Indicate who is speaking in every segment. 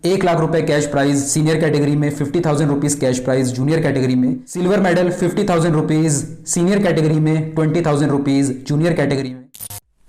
Speaker 1: 1 लाख रुपए cash prize senior category में, 50,000 rupees cash prize junior category में, silver medal 50,000 rupees senior category में, 20,000 rupees junior category में।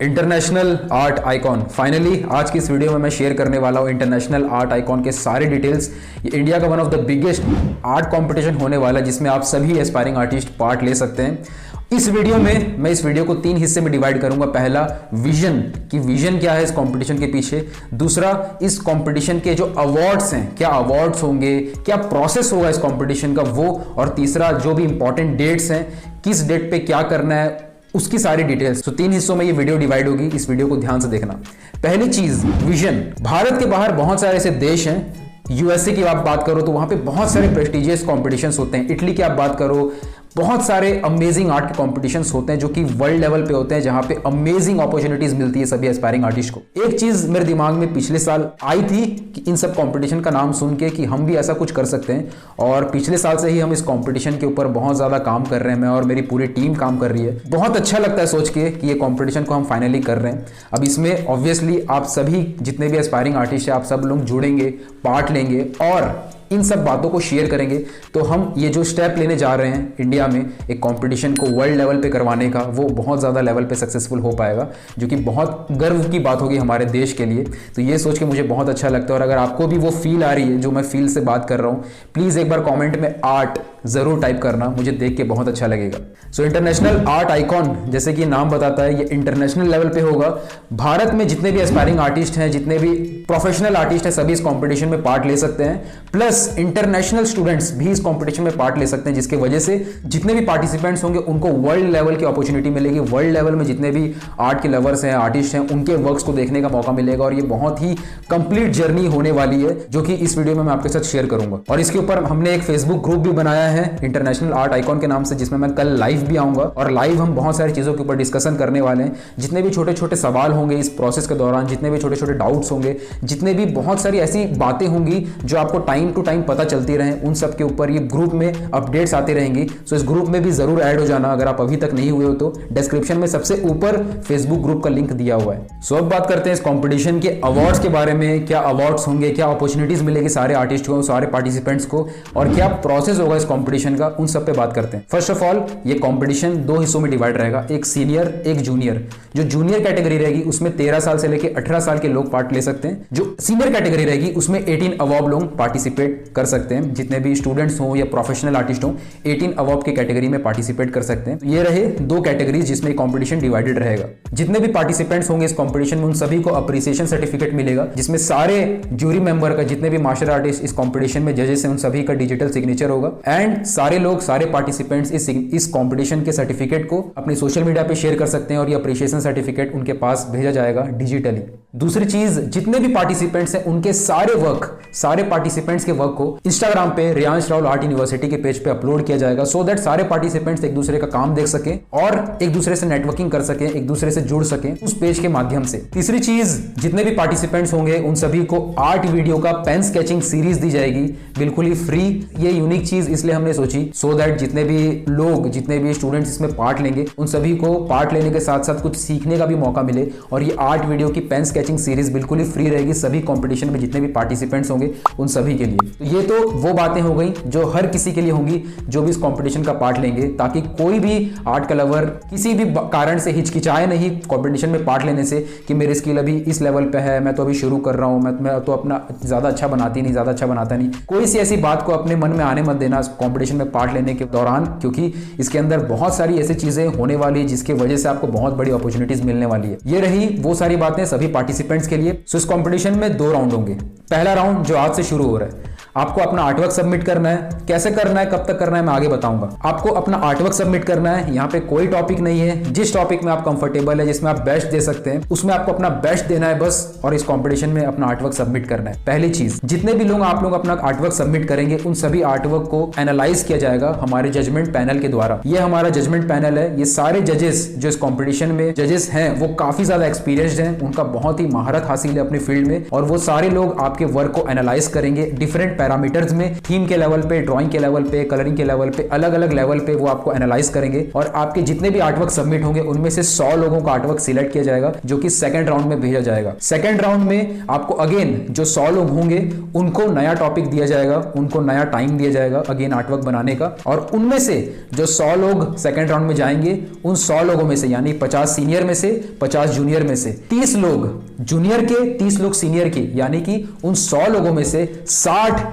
Speaker 1: International art icon, finally आज की इस वीडियो में मैं शेयर करने वाला हूं इंटरनेशनल आर्ट आइकॉन के सारे डिटेल्स। ये इंडिया का one of the biggest art competition होने वाला है जिसमें आप सभी एस्पायरिंग आर्टिस्ट पार्ट ले सकते हैं। इस वीडियो में मैं इस वीडियो को 3 हिस्से में डिवाइड करूंगा। पहला, विजन कि विजन क्या है इस कंपटीशन के पीछे। दूसरा, इस कंपटीशन के जो अवार्ड्स हैं, क्या अवार्ड्स होंगे, क्या प्रोसेस होगा इस कंपटीशन का वो। और तीसरा, जो भी इंपॉर्टेंट डेट्स हैं, किस डेट पे क्या करना है, उसकी सारी डिटेल्स। तो 3 हिस्सों में ये वीडियो डिवाइड होगी, इस वीडियो को ध्यान से देखना। पहली चीज, विजन। भारत के बाहर बहुत सारे ऐसे देश हैं, यूएसए की आप बात करो तो वहां पे बहुत सारे प्रेस्टिजियस कॉम्पिटिशंस होते हैं। इटली की आप बात करो, बहुत सारे अमेजिंग आर्ट के कॉम्पिटिशंस होते हैं जो कि वर्ल्ड लेवल पे होते हैं, जहां पे अमेजिंग अपॉर्चुनिटीज मिलती है सभी एस्पायरिंग आर्टिस्ट को। एक चीज मेरे दिमाग में पिछले साल आई थी कि इन सब कंपटीशन का नाम सुन के कि हम भी ऐसा कुछ कर सकते हैं, और पिछले साल से ही हम इस कंपटीशन के ऊपर बहुत ज्यादा काम कर रहे हैं। मैं और मेरी पूरी टीम काम कर रही है। बहुत अच्छा लगता है सोच के कि ये कंपटीशन को हम फाइनली कर रहे हैं। अब इसमें ऑब्वियसली आप सभी जितने भी एस्पायरिंग आर्टिस्ट है, आप सब लोग जुड़ेंगे, पार्ट लेंगे और इन सब बातों को शेयर करेंगे। तो हम ये जो स्टेप लेने जा रहे हैं इंडिया में एक कंपटीशन को वर्ल्ड लेवल पे करवाने का, वो बहुत ज़्यादा लेवल पे सक्सेसफुल हो पाएगा, जो कि बहुत गर्व की बात होगी हमारे देश के लिए। तो ये सोच के मुझे बहुत अच्छा लगता है। और अगर आपको भी वो फील आ रही है जो मैं फील से बात कर रहा हूँ, प्लीज़ एक बार कॉमेंट में आर्ट ज़रूर टाइप करना, मुझे देख के बहुत अच्छा लगेगा। सो इंटरनेशनल आर्ट आइकॉन, जैसे कि नाम बताता है, ये इंटरनेशनल लेवल पे होगा। भारत में जितने भी एस्पायरिंग आर्टिस्ट हैं, जितने भी प्रोफेशनल आर्टिस्ट हैं, सभी इस कंपटीशन में पार्ट ले सकते हैं। प्लस इंटरनेशनल स्टूडेंट्स भी इस कंपटीशन में पार्ट ले सकते हैं, जिसके वजह से जितने भी पार्टिसिपेंट्स होंगे उनको वर्ल्ड लेवल की अपॉर्चुनिटी मिलेगी। वर्ल्ड लेवल में जितने भी आर्ट के लवर्स हैं, आर्टिस्ट हैं, उनके वर्क्स को देखने का मौका मिलेगा। और ये बहुत ही कंप्लीट जर्नी होने वाली है, जो कि इस वीडियो में मैं आपके साथ शेयर करूंगा। और इसके ऊपर हमने एक फेसबुक ग्रुप भी बनाया है इंटरनेशनल आर्ट आइकॉन के नाम से, जिसमें मैं कल लाइव भी आऊंगा। और लाइव हम बहुत सारी चीजों के ऊपर डिस्कशन करने वाले हैं। जितने भी छोटे छोटे सवाल होंगे इस प्रोसेस के दौरान, जितने भी छोटे छोटे डाउट्स होंगे, जितने भी बहुत सारी ऐसी बातें होंगी जो आपको टाइम टू टाइम पता चलती रहे, उन सब के ऊपर ये ग्रुप में अपडेट्स आती रहेंगी। सो इस ग्रुप में भी जरूर ऐड हो जाना अगर आप अभी तक नहीं हुए हो तो। डिस्क्रिप्शन में सबसे ऊपर फेसबुक ग्रुप का लिंक दिया हुआ है। सो अब बात करते हैं इस कंपटीशन के अवार्ड्स के बारे में। क्या अवार्ड्स होंगे, क्या अपॉर्चुनिटीज मिलेगी सारे आर्टिस्ट को, सारे पार्टिसिपेंट्स को, और क्या प्रोसेस होगा इस कंपटीशन का, उन सब पे बात करते हैं। फर्स्ट ऑफ ऑल, ये कंपटीशन 2 हिस्सों में डिवाइड रहेगा, एक सीनियर, एक जूनियर। जो जूनियर कैटेगरी रहेगी उसमें 13 साल से लेकर 18 साल के लोग पार्ट ले सकते हैं। जो सीनियर कैटेगरी रहेगी उसमें 18 अबव लोग पार्टिसिपेट कर सकते हैं। जितने भी स्टूडेंट्स हो या प्रोफेशनल आर्टिस्ट हो, 18 अबव की कैटेगरी में पार्टिसिपेट कर सकते हैं। ये रहे 2 कैटेगरीज जिसमें कंपटीशन डिवाइडेड रहेगा। जितने भी पार्टिसिपेंट्स होंगे इस कंपटीशन में, उन सभी को अप्रिसिएशन सर्टिफिकेट मिलेगा, जिसमें सारे ज्यूरी मेंबर का, जितने भी मास्टर आर्टिस्ट इस कंपटीशन में जजेस हैं, उन सभी का डिजिटल सिग्नेचर होगा। एंड सारे लोग, सारे पार्टिसिपेंट्स इस कंपटीशन के सर्टिफिकेट को अपनी सोशल मीडिया पे शेयर कर सकते हैं और ये अप्रिसिएशन सर्टिफिकेट उनके पास भेजा जाएगा डिजिटली। दूसरी चीज, जितने भी पार्टिसिपेंट्स हैं उनके सारे वर्क, सारे पार्टिसिपेंट्स के वर्क को इंस्टाग्राम पे रियांश राहुल आर्ट यूनिवर्सिटी के पेज पे अपलोड किया जाएगा, सो दैट सारे पार्टिसिपेंट्स एक दूसरे का काम देख सके और एक दूसरे से नेटवर्किंग कर सके, एक दूसरे से जुड़ सके उस पेज के माध्यम से। तीसरी चीज, जितने भी पार्टिसिपेंट्स होंगे उन सभी को आर्ट वीडियो का पेन स्केचिंग सीरीज दी जाएगी, बिल्कुल ही फ्री। ये यूनिक चीज इसलिए हमने सोची, सो दैट जितने भी लोग, जितने भी स्टूडेंट्स इसमें पार्ट लेंगे, उन सभी को पार्ट लेने के साथ साथ कुछ सीखने का भी मौका मिले। और ये आर्ट वीडियो की पेन स्केचिंग सीरीज बिल्कुल ही फ्री रहेगी सभी कंपटीशन में जितने भी पार्टिसिपेंट्स होंगे उन सभी के लिए। तो ये तो वो बातें हो गई जो हर किसी के लिए होंगी जो भी इस कंपटीशन का पार्ट लेंगे, ताकि कोई भी आर्ट का लवर किसी भी कारण से हिचकिचाए नहीं कंपटीशन में पार्ट लेने से कि मेरी स्किल अभी इस लेवल पे है, मैं तो अभी शुरू कर रहा हूं, मैं तो अपना ज्यादा अच्छा बनाती नहीं, ज्यादा अच्छा बनाता नहीं। कोई सी ऐसी बात को अपने मन में आने मत देना कंपटीशन में पार्ट लेने के दौरान, क्योंकि इसके अंदर बहुत सारी ऐसी चीजें होने वाली है जिसकी वजह से आपको बहुत बड़ी अपॉर्चुनिटीज मिलने वाली है। ये रही वो सारी बातें सभी पार्टिसिपेंट्स के लिए। सो इस कंपटीशन में 2 राउंड होंगे। पहला राउंड जो आज से शुरू हो रहा है, आपको अपना आर्टवर्क सबमिट करना है। कैसे करना है, कब तक करना है, मैं आगे बताऊंगा। आपको अपना आर्टवर्क सबमिट करना है। यहाँ पे कोई टॉपिक नहीं है, जिस टॉपिक में आप कंफर्टेबल है, जिसमें आप बेस्ट दे सकते हैं, उसमें आपको अपना बेस्ट देना है बस, और इस कंपटीशन में अपना आर्टवर्क सबमिट करना है। पहली चीज, जितने भी लोग आप लोग अपना आर्टवर्क सबमिट करेंगे उन सभी आर्टवर्क को एनालाइज किया जाएगा हमारे जजमेंट पैनल के द्वारा। ये हमारा जजमेंट पैनल है। ये सारे जजेस जो इस कंपटीशन में जजेस हैं वो काफी ज्यादा एक्सपीरियंस्ड हैं, उनका बहुत ही महारत हासिल है अपनी फील्ड में, और वो सारे लोग आपके वर्क को एनालाइज करेंगे डिफरेंट पैरामीटर्स में, थीम के लेवल पे, ड्राइंग के लेवल पे, कलरिंग के लेवल पे, अलग अलग लेवल पे वो आपको एनालाइज करेंगे और आपके जितने भी आर्टवर्क सबमिट होंगे उनमें से 100 लोगों का आर्टवर्क सिलेक्ट किया जाएगा जो कि सेकंड राउंड में भेजा जाएगा। सेकंड राउंड में आपको अगेन जो 100 लोग होंगे उनको नया टॉपिक दिया जाएगा, उनको नया टाइम दिया जाएगा अगेन आर्टवर्क बनाने का, और उनमें से जो 100 लोग सेकंड राउंड में जाएंगे उन 100 लोगों में से यानी 50 सीनियर में से, 50 जूनियर में से 30 लोग जूनियर के, 30 लोग सीनियर के, यानी कि उन 100 लोगों में से 60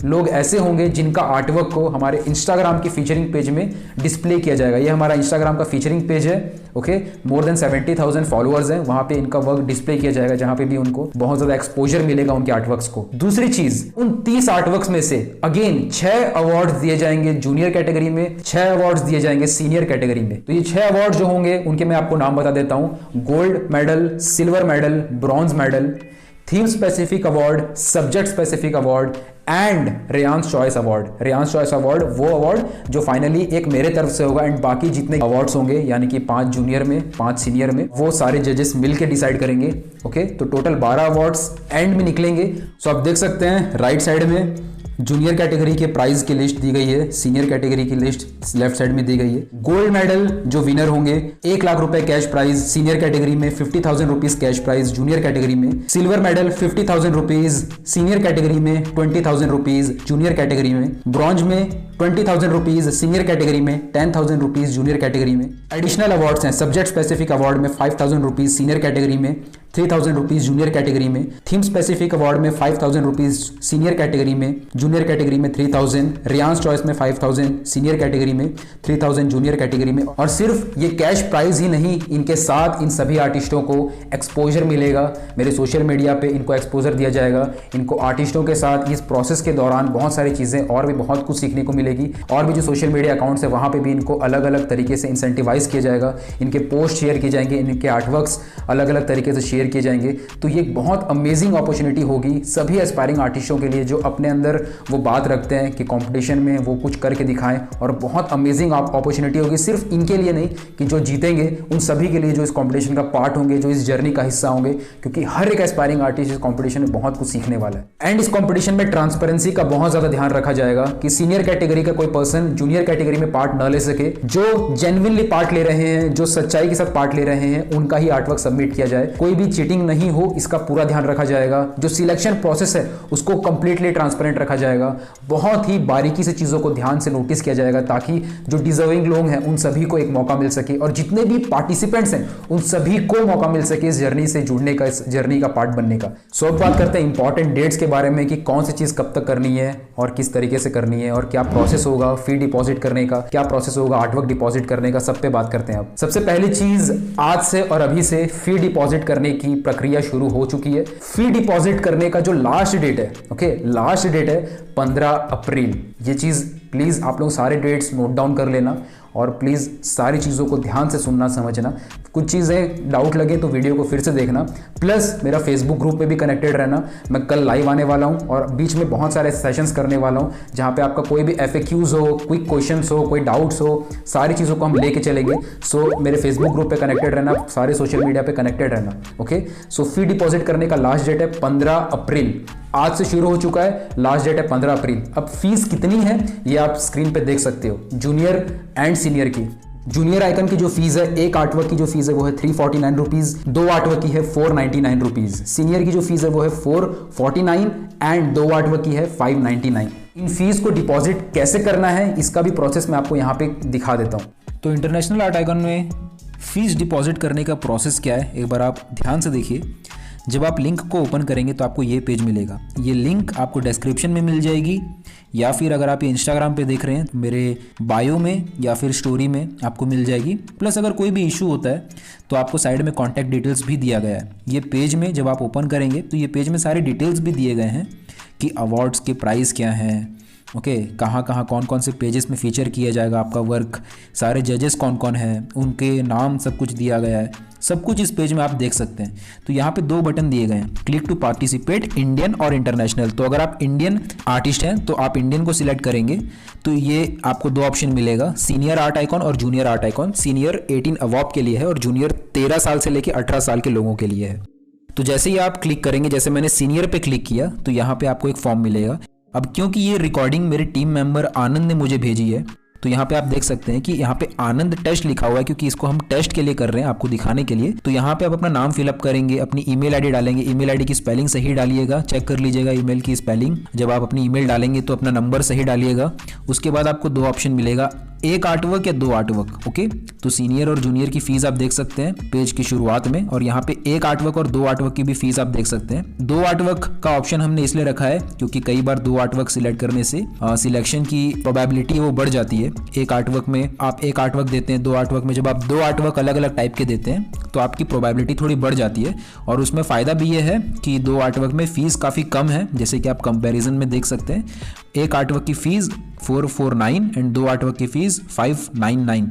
Speaker 1: लोग ऐसे होंगे जिनका आर्टवर्क को हमारे इंस्टाग्राम की फीचरिंग पेज में डिस्प्ले किया जाएगा। ये हमारा इंस्टाग्राम का फीचरिंग पेज है, ओके, मोर देन 70,000 फॉलोअर्स हैं, वहां पे इनका वर्क डिस्प्ले किया जाएगा जहां पे भी उनको बहुत ज्यादा एक्सपोजर मिलेगा उनके आर्टवर्क्स को। दूसरी चीज, उन 30 आर्टवर्क्स में से अगेन 6 अवार्ड्स दिए जाएंगे जूनियर कैटेगरी में, 6 अवार्ड्स दिए जाएंगे सीनियर कैटेगरी में। तो ये 6 अवार्ड जो होंगे उनके मैं आपको नाम बता देता हूं: gold medal, silver medal, bronze medal, theme specific award, subject specific award and Reyans choice award. Reyans choice award वो अवार्ड जो फाइनली एक मेरे तरफ से होगा एंड बाकी जितने अवार्ड्स होंगे यानी कि 5 जूनियर में, 5 सीनियर में, वो सारे जजेस मिलकर डिसाइड करेंगे। ओके, तो टोटल 12 अवार्ड्स एंड में निकलेंगे। सो आप देख सकते हैं राइट साइड में जूनियर कैटेगरी के प्राइस की लिस्ट दी गई है, सीनियर कैटेगरी की लिस्ट लेफ्ट साइड में दी गई है। गोल्ड मेडल जो विनर होंगे 1 लाख रुपए कैश प्राइज सीनियर कैटेगरी में, 50,000 rupees cash prize junior category में। Silver medal 50,000 rupees senior category में, 20,000 रुपीज जूनियर कैटेगरी में। ब्रॉन्ज में 20,000 रुपीज सीनियर कैटेगरी में, 10,000 रुपीज जूनियर कैटेगरी में। एडिशनल अवार्ड्स हैं, सब्जेक्ट स्पेसिफिक अवार्ड में 5,000 रुपीज सीनियर कैटेगरी में, 3,000 रुपीज जूनियर कैटेगरी में। थीम स्पेसिफिक अवार्ड में 5,000 रुपीज सीनियर कैटेगरी में, जूनियर कैटेगरी में 3,000, रियांस चॉइस में 5,000 सीनियर कैटेगरी में, 3,000 जूनियर कैटेगरी में। और सिर्फ ये कैश प्राइज ही नहीं, इनके साथ इन सभी आर्टिस्टों को एक्सपोजर मिलेगा, मेरे सोशल मीडिया पे इनको एक्सपोजर दिया जाएगा। इनको आर्टिस्टों के साथ इस प्रोसेस के दौरान बहुत सारी चीजें और भी बहुत कुछ सीखने को मिलेगी, और भी जो सोशल मीडिया अकाउंट्स है वहां पे भी इनको अलग अलग तरीके से इंसेंटिवाइज किया जाएगा, इनके पोस्ट शेयर किए जाएंगे, इनके आर्टवर्क्स अलग अलग तरीके से शेयर किए जाएंगे। तो ये बहुत अमेजिंग अपॉर्चुनिटी होगी सभी एस्पायरिंग आर्टिस्टों के लिए जो अपने अंदर वो बात रखते हैं कि कंपटीशन में वो कुछ करके दिखाएं, और बहुत अमेजिंग अपॉर्चुनिटी होगी सिर्फ इनके लिए नहीं कि जो जीतेंगे उन सभी के लिए जो इस कंपटीशन का पार्ट होंगे, जो इस जर्नी का हिस्सा होंगे, क्योंकि हर एक एस्पायरिंग आर्टिस्ट इस कंपटीशन में बहुत कुछ सीखने वाला है। एंड इस कंपटीशन में ट्रांसपेरेंसी का बहुत ज्यादा ध्यान रखा जाएगा कि सीनियर कैटेगरी का कोई पर्सन जूनियर कैटेगरी में पार्ट न ले सके। जो जेन्युइनली पार्ट ले रहे हैं, जो सच्चाई के साथ पार्ट ले रहे हैं, उनका ही आर्टवर्क सबमिट किया जाए, कोई भी चीटिंग नहीं हो, इसका पूरा ध्यान रखा जाएगा। जो सिलेक्शन प्रोसेस है उसको कंप्लीटली ट्रांसपेरेंट रखा जाएगा, बहुत ही बारीकी से चीजों को ध्यान से नोटिस किया जाएगा ताकि जो डिजर्विंग लोग हैं उन सभी को एक मौका मिल सके, और जितने भी पार्टिसिपेंट्स हैं उन सभी को मौका मिल सके इस जर्नी से जुड़ने का, इस जर्नी का पार्ट बनने का। सो अब बात करते हैं इंपॉर्टेंट डेट्स के बारे में कि कौन सी चीज कब तक करनी है और किस तरीके से करनी है, और क्या प्रोसेस होगा फी डिपॉजिट करने का, क्या प्रोसेस होगा आर्टवर्क डिपॉजिट करने का, सब पे बात करते हैं। अब सबसे पहली चीज, आज से और अभी से फी डिपॉजिट करने की प्रक्रिया शुरू हो चुकी है। फी डिपॉजिट करने का जो लास्ट डेट है, ओके, लास्ट डेट है 15 अप्रैल। ये चीज प्लीज आप लोग सारे डेट्स नोट डाउन कर लेना और प्लीज सारी चीजों को ध्यान से सुनना समझना। कुछ चीजें डाउट लगे तो वीडियो को फिर से देखना, प्लस मेरा फेसबुक ग्रुप पे भी कनेक्टेड रहना। मैं कल लाइव आने वाला हूं और बीच में बहुत सारे सेशंस करने वाला हूं जहां पे आपका कोई भी FAQs हो, क्विक क्वेश्चंस हो, कोई डाउट्स हो, सारी चीजों को हम लेके चलेंगे। सो मेरे फेसबुक ग्रुप पे कनेक्टेड रहना, सारे सोशल मीडिया पे कनेक्टेड रहना। ओके, सो फी डिपॉजिट करने का लास्ट डेट है 15 अप्रैल। आज से शुरू हो चुका है, लास्ट डेट है 15 अप्रैल। अब फीस कितनी है ये आप स्क्रीन पे देख सकते हो, जूनियर एंड सीनियर की। जूनियर आइकन की जो फीस है, एक आर्टवर्क की जो फीस है वो है 349 रुपीज, 2 आर्टवर्क की है 499 रुपीज। सीनियर की जो फीस है वो है 449 एंड 2 आर्टवर्क की है 599। इन फीस को डिपॉजिट कैसे करना है इसका भी प्रोसेस मैं आपको यहाँ पे दिखा देता हूँ। तो इंटरनेशनल आर्ट आइकन में फीस डिपॉजिट करने का प्रोसेस क्या है एक बार आप ध्यान से देखिए। जब आप लिंक को ओपन करेंगे तो आपको ये पेज मिलेगा। ये लिंक आपको डिस्क्रिप्शन में मिल जाएगी, या फिर अगर आप ये इंस्टाग्राम पे देख रहे हैं तो मेरे बायो में या फिर स्टोरी में आपको मिल जाएगी। प्लस अगर कोई भी इशू होता है तो आपको साइड में कॉन्टैक्ट डिटेल्स भी दिया गया है। ये पेज में जब आप ओपन करेंगे तो ये पेज में सारे डिटेल्स भी दिए गए हैं कि अवार्ड्स के प्राइस क्या हैं, ओके, कहाँ कहाँ कौन कौन से पेजेस में फीचर किया जाएगा आपका वर्क, सारे जजेस कौन कौन हैं, उनके नाम सब कुछ दिया गया है, सब कुछ इस पेज में आप देख सकते हैं। तो यहाँ पे 2 बटन दिए गए हैं, क्लिक टू पार्टिसिपेट इंडियन और इंटरनेशनल। तो अगर आप इंडियन आर्टिस्ट हैं तो आप इंडियन को सिलेक्ट करेंगे तो ये आपको 2 ऑप्शन मिलेगा, सीनियर आर्ट आइकॉन और जूनियर आर्ट आइकॉन। सीनियर 18 अवॉब के लिए है और जूनियर 13 साल से लेकर 18 साल के लोगों के लिए है। तो जैसे ही आप क्लिक करेंगे, जैसे मैंने सीनियर पे क्लिक किया तो यहाँ पे आपको एक फॉर्म मिलेगा। अब क्योंकि ये रिकॉर्डिंग मेरे टीम मेंबर आनंद ने मुझे भेजी है, तो यहाँ पे आप देख सकते हैं कि यहाँ पे आनंद टेस्ट लिखा हुआ है, क्योंकि इसको हम टेस्ट के लिए कर रहे हैं, आपको दिखाने के लिए। तो यहाँ पे आप अपना नाम फिलअप करेंगे, अपनी ईमेल आईडी डालेंगे, ईमेल आईडी की स्पेलिंग सही डालिएगा, चेक कर लीजिएगा ईमेल की स्पेलिंग। जब आप अपनी ईमेल डालेंगे तो अपना नंबर सही डालिएगा। उसके बाद आपको 2 ऑप्शन मिलेगा, 1 आर्टवर्क या 2 आर्टवर्क। ओके, तो सीनियर और जूनियर की फीस आप देख सकते हैं पेज की शुरुआत में, और यहाँ पे 1 आर्टवर्क और 2 आर्टवर्क की भी फीस आप देख सकते हैं। 2 आर्टवर्क का ऑप्शन हमने इसलिए रखा है क्योंकि कई बार 2 आर्टवर्क सिलेक्ट करने से सिलेक्शन की प्रोबेबिलिटी वो बढ़ जाती है। 1 आर्टवर्क में आप 1 आर्टवर्क देते हैं, 2 आर्टवर्क में जब आप 2 आर्टवर्क अलग अलग टाइप के देते हैं तो आपकी प्रोबेबिलिटी थोड़ी बढ़ जाती है। और उसमें फ़ायदा भी ये है कि 2 आर्टवर्क में फ़ीस काफ़ी कम है, जैसे कि आप कंपैरिजन में देख सकते हैं। 1 आर्टवर्क की फ़ीस 449 एंड 2 आर्टवर्क की फ़ीस 599,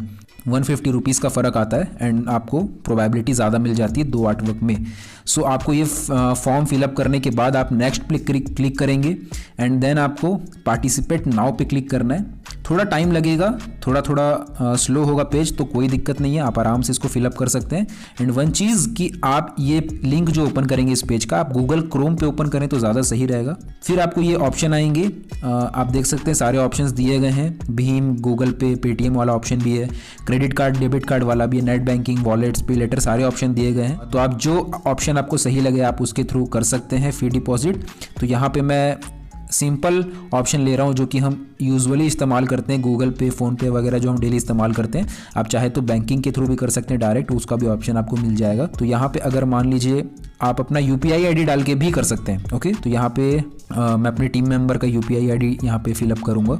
Speaker 1: 150 रुपीज़ का फ़र्क आता है एंड आपको प्रोबेबिलिटी ज़्यादा मिल जाती है 2 आर्टवर्क में। सो आपको ये फॉर्म फिलअप करने के बाद आप नेक्स्ट पे क्लिक करेंगे एंड देन आपको पार्टिसिपेट नाउ पे क्लिक करना है। थोड़ा टाइम लगेगा, थोड़ा स्लो होगा पेज, तो कोई दिक्कत नहीं है, आप आराम से इसको फिलअप कर सकते हैं। एंड वन चीज़ कि आप ये लिंक जो ओपन करेंगे इस पेज का, आप गूगल क्रोम पे ओपन करें तो ज़्यादा सही रहेगा। फिर आपको ये ऑप्शन आएंगे, आप देख सकते हैं सारे ऑप्शंस दिए गए हैं, भीम, गूगल पे, पेटीएम वाला ऑप्शन भी है, क्रेडिट कार्ड, डेबिट कार्ड वाला भी है, नेट बैंकिंग, वॉलेट्स, पे लेटर, सारे ऑप्शन दिए गए हैं। तो आप जो ऑप्शन आपको सही लगे आप उसके थ्रू कर सकते हैं फी डिपॉजिट। तो यहाँ पे मैं सिंपल ऑप्शन ले रहा हूँ जो कि हम यूजुअली इस्तेमाल करते हैं, गूगल पे, फ़ोन पे वगैरह जो हम डेली इस्तेमाल करते हैं। आप चाहे तो बैंकिंग के थ्रू भी कर सकते हैं डायरेक्ट, उसका भी ऑप्शन आपको मिल जाएगा। तो यहाँ पे अगर मान लीजिए आप अपना UPI ID डाल के भी कर सकते हैं। ओके, तो यहाँ पे मैं अपने टीम मेंबर का UPI ID यहाँ पे फिलअप करूँगा।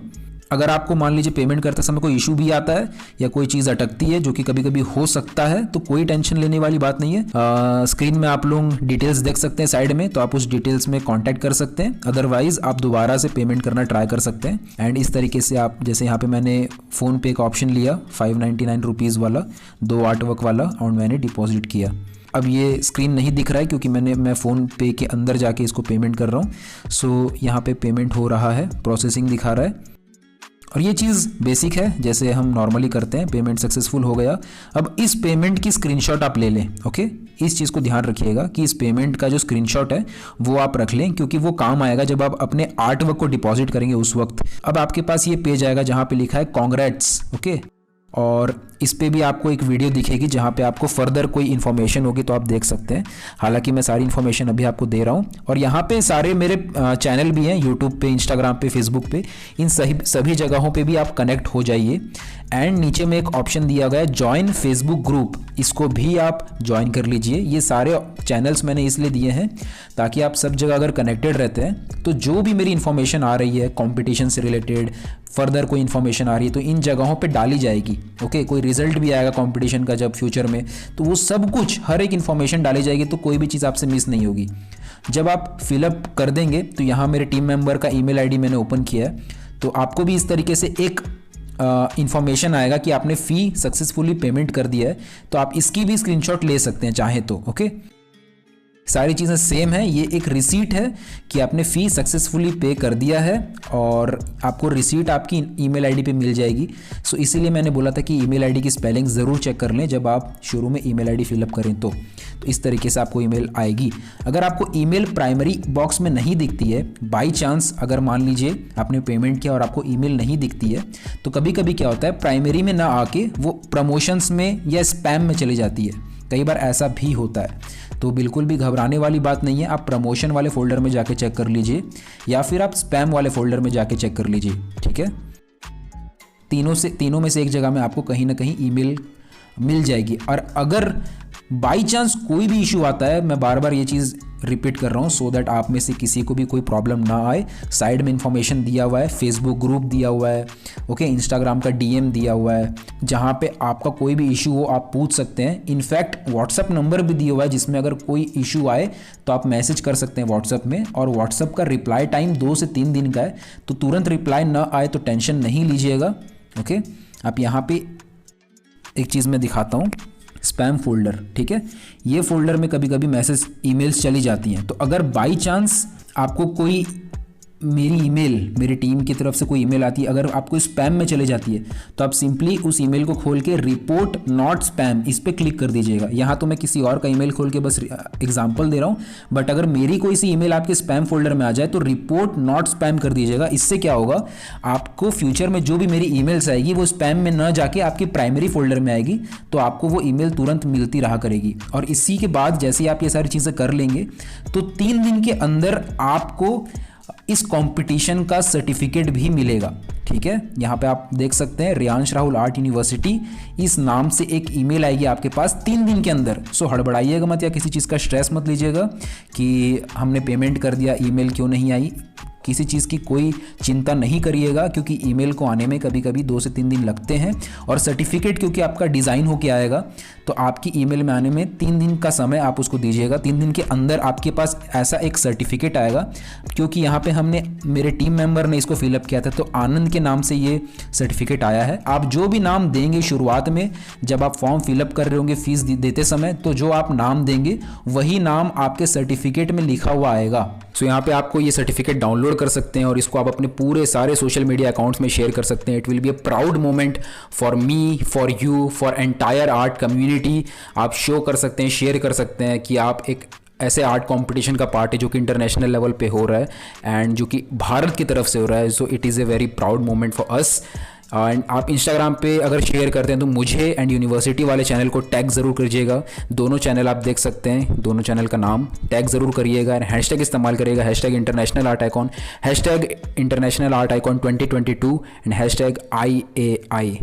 Speaker 1: अगर आपको मान लीजिए पेमेंट करते समय कोई इशू भी आता है या कोई चीज़ अटकती है, जो कि कभी कभी हो सकता है, तो कोई टेंशन लेने वाली बात नहीं है। स्क्रीन में आप लोग डिटेल्स देख सकते हैं साइड में, तो आप उस डिटेल्स में कांटेक्ट कर सकते हैं। अदरवाइज आप दोबारा से पेमेंट करना ट्राई कर सकते हैं। एंड इस तरीके से आप, जैसे यहाँ पे मैंने फ़ोन पे का ऑप्शन लिया 599 रुपीज़ वाला, 2 आर्टवर्क वाला, और मैंने डिपॉजिट किया। अब ये स्क्रीन नहीं दिख रहा है क्योंकि मैं फ़ोन पे के अंदर जाके इसको पेमेंट कर रहा हूँ। सो यहाँ पे पेमेंट हो रहा है, प्रोसेसिंग दिखा रहा है, और ये चीज़ बेसिक है जैसे हम नॉर्मली करते हैं। पेमेंट सक्सेसफुल हो गया। अब इस पेमेंट की स्क्रीनशॉट आप ले लें। ओके, इस चीज़ को ध्यान रखिएगा कि इस पेमेंट का जो स्क्रीनशॉट है वो आप रख लें, क्योंकि वो काम आएगा जब आप अपने आर्टवर्क को डिपॉजिट करेंगे उस वक्त। अब आपके पास ये पेज आएगा जहाँ पे लिखा है कॉन्ग्रेट्स। ओके, और इस पे भी आपको एक वीडियो दिखेगी जहाँ पे आपको फर्दर कोई इन्फॉर्मेशन होगी तो आप देख सकते हैं। हालांकि मैं सारी इन्फॉर्मेशन अभी आपको दे रहा हूँ, और यहाँ पे सारे मेरे चैनल भी हैं, यूट्यूब पे, इंस्टाग्राम पे, फेसबुक पे, इन सभी जगहों पे भी आप कनेक्ट हो जाइए। एंड नीचे में एक ऑप्शन दिया गया है ज्वाइन फेसबुक ग्रुप, इसको भी आप ज्वाइन कर लीजिए। ये सारे चैनल्स मैंने इसलिए दिए हैं ताकि आप सब जगह अगर कनेक्टेड रहते हैं तो जो भी मेरी इन्फॉर्मेशन आ रही है कंपटीशन से रिलेटेड, फर्दर कोई इन्फॉर्मेशन आ रही है तो इन जगहों पे डाली जाएगी। ओके, कोई रिजल्ट भी आएगा कंपटीशन का जब फ्यूचर में, तो वो सब कुछ, हर एक इन्फॉर्मेशन डाली जाएगी, तो कोई भी चीज़ आपसे मिस नहीं होगी। जब आप फिलअप कर देंगे तो यहाँ मेरे टीम मेंबर का ईमेल आईडी मैंने ओपन किया है, तो आपको भी इस तरीके से एक इन्फॉर्मेशन आएगा कि आपने फ़ी सक्सेसफुली पेमेंट कर दिया है, तो आप इसकी भी स्क्रीनशॉट ले सकते हैं चाहे तो। ओके, सारी चीज़ें सेम है। ये एक रिसीट है कि आपने फ़ी सक्सेसफुली पे कर दिया है, और आपको रिसीट आपकी ईमेल आईडी पे मिल जाएगी। सो इसीलिए मैंने बोला था कि ईमेल आईडी की स्पेलिंग ज़रूर चेक कर लें जब आप शुरू में ईमेल आईडी फिलअप करें तो इस तरीके से आपको ईमेल आएगी। अगर आपको ईमेल प्राइमरी बॉक्स में नहीं दिखती है, बाई चांस अगर मान लीजिए आपने पेमेंट किया और आपको ईमेल नहीं दिखती है, तो कभी कभी क्या होता है, प्राइमरी में ना आके वो प्रमोशंस में या स्पैम में चली जाती है। कई बार ऐसा भी होता है, तो बिल्कुल भी घबराने वाली बात नहीं है। आप प्रमोशन वाले फोल्डर में जाके चेक कर लीजिए, या फिर आप स्पैम वाले फोल्डर में जाके चेक कर लीजिए। ठीक है, तीनों में से एक जगह में आपको कहीं ना कहीं ईमेल मिल जाएगी। और अगर बाई चांस कोई भी इशू आता है, मैं बार बार ये चीज़ रिपीट कर रहा हूँ सो दैट आप में से किसी को भी कोई प्रॉब्लम ना आए, साइड में इन्फॉर्मेशन दिया हुआ है, फेसबुक ग्रुप दिया हुआ है, ओके, इंस्टाग्राम का DM दिया हुआ है, जहाँ पे आपका कोई भी इशू हो आप पूछ सकते हैं। इनफैक्ट व्हाट्सअप नंबर भी दिया हुआ है, जिसमें अगर कोई इशू आए तो आप मैसेज कर सकते हैं व्हाट्सअप में, और व्हाट्सअप का रिप्लाई टाइम 2 से 3 दिन का है, तो तुरंत रिप्लाई ना आए तो टेंशन नहीं लीजिएगा। ओके, आप यहाँ पे एक चीज़ मैं दिखाता हूँ, स्पैम फोल्डर। ठीक है, ये फोल्डर में कभी कभी मैसेज ईमेल्स चली जाती हैं, तो अगर बाई चांस आपको कोई मेरी ईमेल, मेरी टीम की तरफ से कोई ईमेल आती है, अगर आपको स्पैम में चले जाती है तो आप सिंपली उस ईमेल को खोल के रिपोर्ट नॉट स्पैम इस पर क्लिक कर दीजिएगा। यहाँ तो मैं किसी और का ईमेल खोल के बस एग्जांपल दे रहा हूँ, बट अगर मेरी कोई सी ईमेल आपके स्पैम फोल्डर में आ जाए तो रिपोर्ट नॉट स्पैम कर दीजिएगा। इससे क्या होगा, आपको फ्यूचर में जो भी मेरी ईमेल्स आएगी वो स्पैम में न जाके आपकी प्राइमरी फोल्डर में आएगी, तो आपको वो ईमेल तुरंत मिलती रहा करेगी। और इसी के बाद जैसे ही आप ये सारी चीज़ें कर लेंगे तो 3 दिन के अंदर आपको इस कंपटीशन का सर्टिफिकेट भी मिलेगा। ठीक है, यहाँ पे आप देख सकते हैं रियांश राहुल आर्ट यूनिवर्सिटी इस नाम से एक ईमेल आएगी आपके पास 3 दिन के अंदर। सो हड़बड़ाइएगा मत या किसी चीज़ का स्ट्रेस मत लीजिएगा कि हमने पेमेंट कर दिया, ईमेल क्यों नहीं आई। किसी चीज़ की कोई चिंता नहीं करिएगा, क्योंकि ईमेल को आने में कभी कभी 2 से 3 दिन लगते हैं, और सर्टिफिकेट क्योंकि आपका डिज़ाइन होके आएगा तो आपकी ईमेल में आने में 3 दिन का समय आप उसको दीजिएगा। 3 दिन के अंदर आपके पास ऐसा एक सर्टिफिकेट आएगा, क्योंकि यहाँ पे हमने, मेरे टीम मेंबर ने इसको फिलअप किया था तो आनंद के नाम से ये सर्टिफिकेट आया है। आप जो भी नाम देंगे शुरुआत में जब आप फॉर्म फिलअप कर रहे होंगे फीस देते समय, तो जो आप नाम देंगे वही नाम आपके सर्टिफिकेट में लिखा हुआ आएगा। सो यहाँ पे आपको ये सर्टिफिकेट डाउनलोड कर सकते हैं और इसको आप अपने पूरे सारे सोशल मीडिया अकाउंट्स में शेयर कर सकते हैं। It will be a proud moment for me, for you, for entire art community. आप शो कर सकते हैं, शेयर कर सकते हैं कि आप एक ऐसे आर्ट कंपटीशन का पार्ट है जो कि इंटरनेशनल लेवल पे हो रहा है एंड जो कि भारत की तरफ से हो रहा है। So it is a very proud moment for us. And आप इंस्टाग्राम पे अगर शेयर करते हैं तो मुझे एंड यूनिवर्सिटी वाले चैनल को टैग ज़रूर करिएगा। दोनों चैनल आप देख सकते हैं, दोनों चैनल का नाम टैग ज़रूर करिएगा एंड हैशटैग इस्तेमाल करिएगा, hashtag international art icon, hashtag international art icon 2022 and hashtag IAI।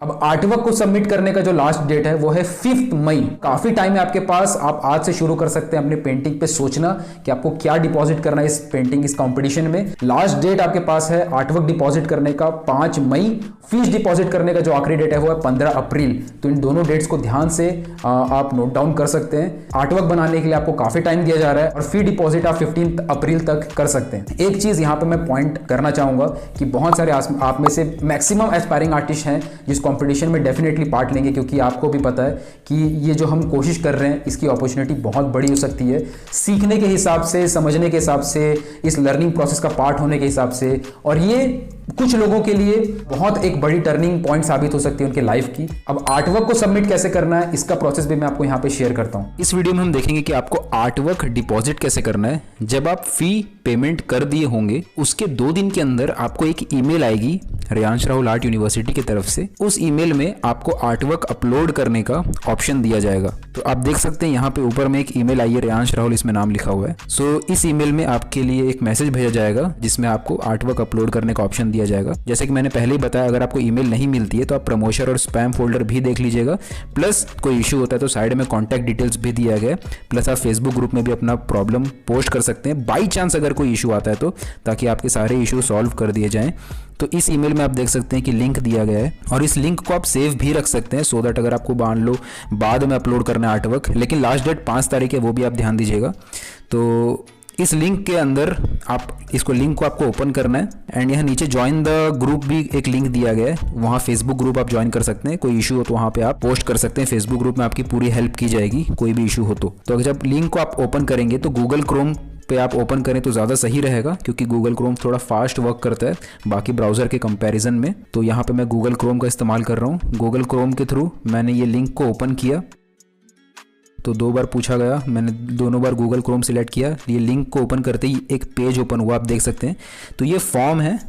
Speaker 1: अब आर्टवर्क को सबमिट करने का जो लास्ट डेट है वो है 5 मई। काफी टाइम है आपके पास, आप आज से शुरू कर सकते हैं अपने पेंटिंग पे सोचना कि आपको क्या डिपॉजिट करना है इस पेंटिंग, इस कंपटीशन में। लास्ट डेट आपके पास है आर्टवर्क डिपॉजिट करने का 5 मई। फीस डिपॉजिट करने का जो आखिरी डेट है वो है 15 अप्रैल। तो इन दोनों डेट्स को ध्यान से आप नोट डाउन कर सकते हैं। आर्टवर्क बनाने के लिए आपको काफी टाइम दिया जा रहा है और फी डिपॉजिट आप 15 अप्रैल तक कर सकते हैं। एक चीज यहाँ पे मैं पॉइंट करना चाहूंगा कि बहुत सारे आप में से मैक्सिमम एस्पायरिंग आर्टिस्ट हैं जिस कंपटीशन में डेफिनेटली पार्ट लेंगे, क्योंकि आपको भी पता है कि ये जो हम कोशिश कर रहे हैं इसकी अपॉर्चुनिटी बहुत बड़ी हो सकती है, सीखने के हिसाब से, समझने के हिसाब से, इस लर्निंग प्रोसेस का पार्ट होने के हिसाब से। और ये कुछ लोगों के लिए बहुत एक बड़ी टर्निंग पॉइंट साबित हो सकती है उनके लाइफ की। अब आर्टवर्क को सबमिट कैसे करना है इसका प्रोसेस भी मैं आपको यहाँ पे शेयर करता हूँ। इस वीडियो में हम देखेंगे कि आपको आर्टवर्क डिपॉजिट कैसे करना है। जब आप फी पेमेंट कर दिए होंगे उसके 2 दिन के अंदर आपको एक ईमेल आएगी रियांश राहुल आर्ट यूनिवर्सिटी की तरफ से। उस ईमेल में आपको आर्टवर्क अपलोड करने का ऑप्शन दिया जाएगा। तो आप देख सकते हैं यहाँ पे ऊपर में एक ईमेल आई है, रियांश राहुल इसमें नाम लिखा हुआ है। सो इस ईमेल में आपके लिए एक मैसेज भेजा जाएगा जिसमें आपको आर्टवर्क अपलोड करने का ऑप्शन दिया जाएगा। जैसे कि मैंने पहले ही बताया, अगर आपको ईमेल नहीं मिलती है तो आप प्रमोशन और स्पैम फोल्डर भी देख लीजिएगा। प्लस कोई इशू होता है तो साइड में कॉन्टैक्ट डिटेल्स भी दिया गया है। प्लस आप फेसबुक ग्रुप में भी अपना प्रॉब्लम पोस्ट कर सकते हैं बाई चांस अगर कोई इशू आता है तो, ताकि आपके सारे इशू सॉल्व कर दिए जाएं। तो इस ईमेल में आप देख सकते हैं कि लिंक दिया गया है और इस लिंक को आप सेव भी रख सकते हैं सो दैट अगर आपको मान लो बाद में अपलोड करना है आर्टवर्क, लेकिन लास्ट डेट 5 तारीख है वो भी आप ध्यान दीजिएगा। तो इस लिंक के अंदर आप इसको लिंक को आपको ओपन करना है एंड यहाँ नीचे ज्वाइन द ग्रुप भी एक लिंक दिया गया है, वहाँ फेसबुक ग्रुप आप ज्वाइन कर सकते हैं। कोई इशू हो तो वहाँ पे आप पोस्ट कर सकते हैं, फेसबुक ग्रुप में आपकी पूरी हेल्प की जाएगी कोई भी इशू हो तो। अगर जब लिंक को आप ओपन करेंगे तो गूगल क्रोम पे आप ओपन करें तो ज़्यादा सही रहेगा, क्योंकि गूगल क्रोम थोड़ा फास्ट वर्क करता है बाकी ब्राउज़र के कंपैरिजन में। तो यहाँ पे मैं गूगल क्रोम का इस्तेमाल कर रहा हूँ। गूगल क्रोम के थ्रू मैंने ये लिंक को ओपन किया तो 2 बार पूछा गया, मैंने दोनों बार गूगल क्रोम सिलेक्ट किया। ये लिंक को ओपन करते ही एक पेज ओपन हुआ, आप देख सकते हैं। तो ये फॉर्म है,